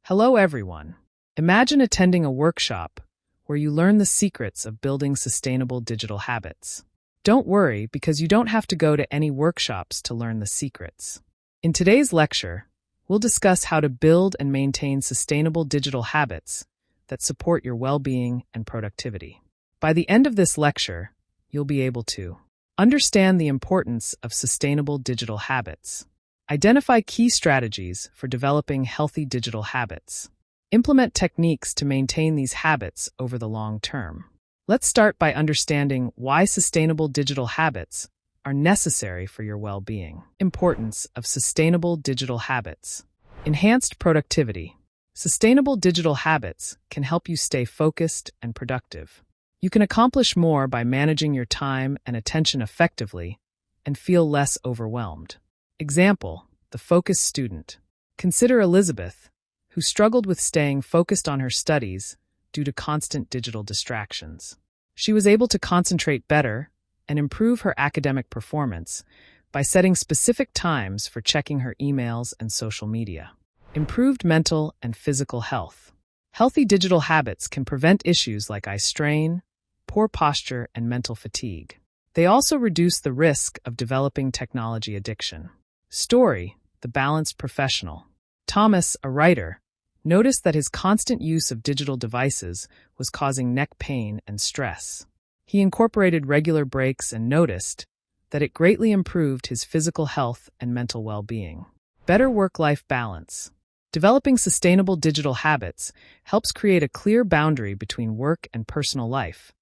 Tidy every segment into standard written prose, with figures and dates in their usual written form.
Hello, everyone. Imagine attending a workshop where you learn the secrets of building sustainable digital habits. Don't worry, because you don't have to go to any workshops to learn the secrets. In today's lecture, we'll discuss how to build and maintain sustainable digital habits that support your well-being and productivity. By the end of this lecture, you'll be able to understand the importance of sustainable digital habits, identify key strategies for developing healthy digital habits, implement techniques to maintain these habits over the long term. Let's start by understanding why sustainable digital habits are necessary for your well-being. Importance of sustainable digital habits. Enhanced productivity. Sustainable digital habits can help you stay focused and productive. You can accomplish more by managing your time and attention effectively and feel less overwhelmed. Example, the focused student. Consider Elizabeth, who struggled with staying focused on her studies due to constant digital distractions. She was able to concentrate better and improve her academic performance by setting specific times for checking her emails and social media. Improved mental and physical health. Healthy digital habits can prevent issues like eye strain, poor posture, and mental fatigue. They also reduce the risk of developing technology addiction. Story, the balanced professional. Thomas, a writer, noticed that his constant use of digital devices was causing neck pain and stress. He incorporated regular breaks and noticed that it greatly improved his physical health and mental well-being. Better work-life balance. Developing sustainable digital habits helps create a clear boundary between work and personal life,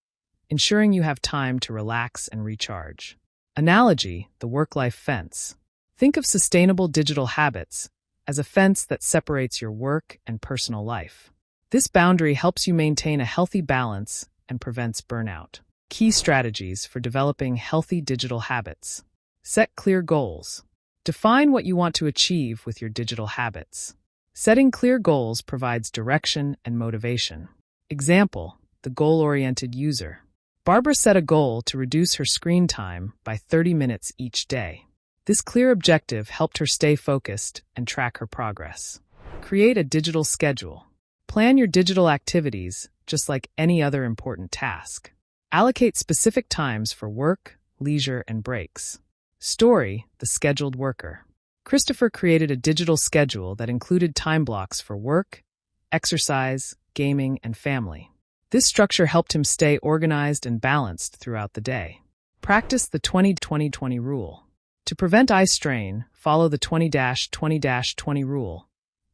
ensuring you have time to relax and recharge. Analogy, the work-life fence. Think of sustainable digital habits as a fence that separates your work and personal life. This boundary helps you maintain a healthy balance and prevents burnout. Key strategies for developing healthy digital habits. Set clear goals. Define what you want to achieve with your digital habits. Setting clear goals provides direction and motivation. Example, the goal-oriented user. Barbara set a goal to reduce her screen time by 30 minutes each day. This clear objective helped her stay focused and track her progress. Create a digital schedule. Plan your digital activities just like any other important task. Allocate specific times for work, leisure, and breaks. Story, the scheduled worker. Christopher created a digital schedule that included time blocks for work, exercise, gaming, and family. This structure helped him stay organized and balanced throughout the day. Practice the 20-20-20 rule. To prevent eye strain, follow the 20-20-20 rule.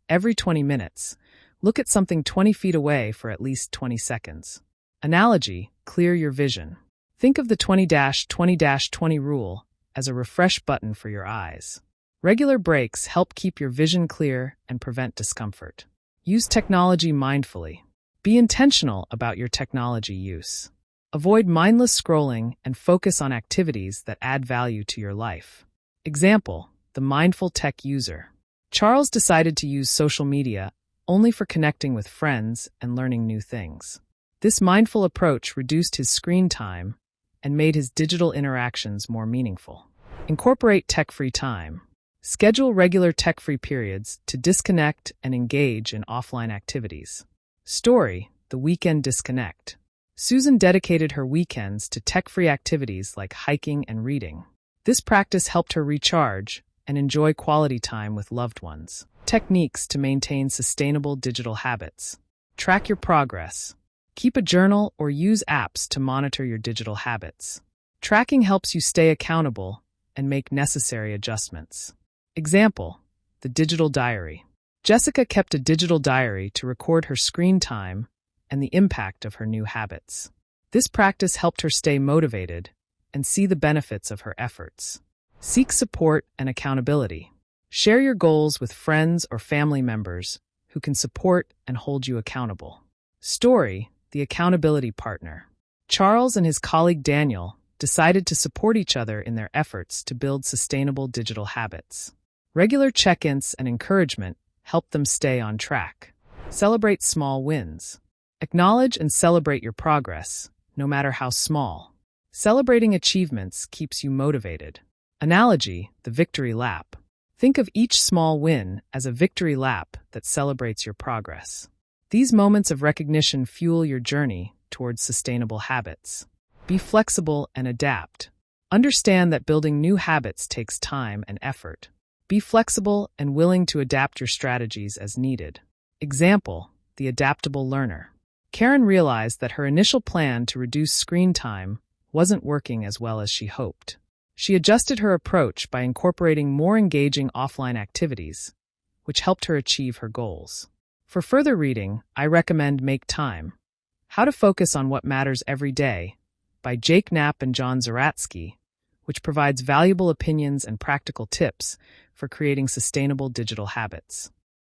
Every 20 minutes, look at something 20 feet away for at least 20 seconds. Analogy, clear your vision. Think of the 20-20-20 rule as a refresh button for your eyes. Regular breaks help keep your vision clear and prevent discomfort. Use technology mindfully. Be intentional about your technology use. Avoid mindless scrolling and focus on activities that add value to your life. Example, the mindful tech user. Charles decided to use social media only for connecting with friends and learning new things. This mindful approach reduced his screen time and made his digital interactions more meaningful. Incorporate tech-free time. Schedule regular tech-free periods to disconnect and engage in offline activities. Story, the weekend disconnect. Susan dedicated her weekends to tech-free activities like hiking and reading. This practice helped her recharge and enjoy quality time with loved ones. Techniques to maintain sustainable digital habits. Track your progress. Keep a journal or use apps to monitor your digital habits. Tracking helps you stay accountable and make necessary adjustments. Example, the digital diary. Jessica kept a digital diary to record her screen time and the impact of her new habits. This practice helped her stay motivated and see the benefits of her efforts. Seek support and accountability. Share your goals with friends or family members who can support and hold you accountable. Story, the accountability partner. Charles and his colleague Daniel decided to support each other in their efforts to build sustainable digital habits. Regular check-ins and encouragement helped them stay on track. Celebrate small wins. Acknowledge and celebrate your progress, no matter how small. Celebrating achievements keeps you motivated. Analogy, the victory lap. Think of each small win as a victory lap that celebrates your progress. These moments of recognition fuel your journey towards sustainable habits. Be flexible and adapt. Understand that building new habits takes time and effort. Be flexible and willing to adapt your strategies as needed. Example, the adaptable learner. Karen realized that her initial plan to reduce screen time wasn't working as well as she hoped. She adjusted her approach by incorporating more engaging offline activities, which helped her achieve her goals. For further reading, I recommend Make Time: How to Focus on What Matters Every Day by Jake Knapp and John Zeratsky, which provides valuable opinions and practical tips for creating sustainable digital habits.